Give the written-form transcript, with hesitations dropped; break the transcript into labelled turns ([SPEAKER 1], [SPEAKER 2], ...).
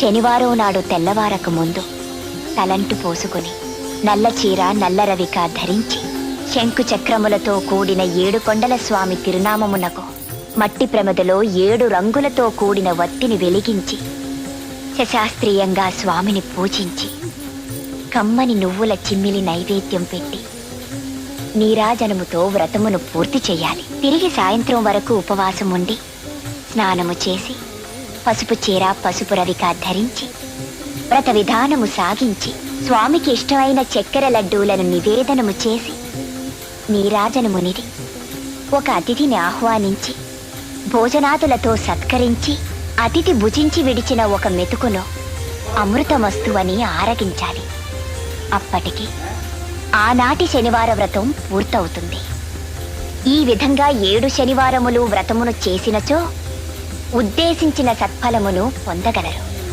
[SPEAKER 1] శనివారం నాడు తెల్లవారక ముందు తలంటు పోసుకుని నల్ల చీర నల్ల రవిక ధరించి శంకు చక్రములతో కూడిన 7 కొండల స్వామి తిరునామమునకు మట్టి ప్రమదలో 7 రంగులతో కూడిన వత్తిని వెలిగించి శశాస్త్రీయంగా స్వామిని పూజించి కమ్మని నువ్వుల చిమ్మిలి నైవేద్యం పెట్టి నీరాజనముతో వ్రతమును పూర్తి చేయాలి. తిరిగి సాయంత్రం వరకు ఉపవాసం ఉండి స్నానము చేసి పసుపు చీర పసుపు రవిక ధరించి వ్రత విధానము సాగించి స్వామికి ఇష్టమైన చక్కెర లడ్డూలను నివేదనము చేసి నీరాజనమునిది ఒక అతిథిని ఆహ్వానించి భోజనాదులతో సత్కరించి అతిథి భుజించి విడిచిన ఒక మెతుకులో అమృతమస్తు అని ఆరగించాలి. అప్పటికి ఆనాటి శనివార వ్రతం పూర్తవుతుంది. ఈ విధంగా 7 శనివారములు వ్రతమును చేసినచో ఉద్దేశించిన సత్ఫలమును పొందగలరు.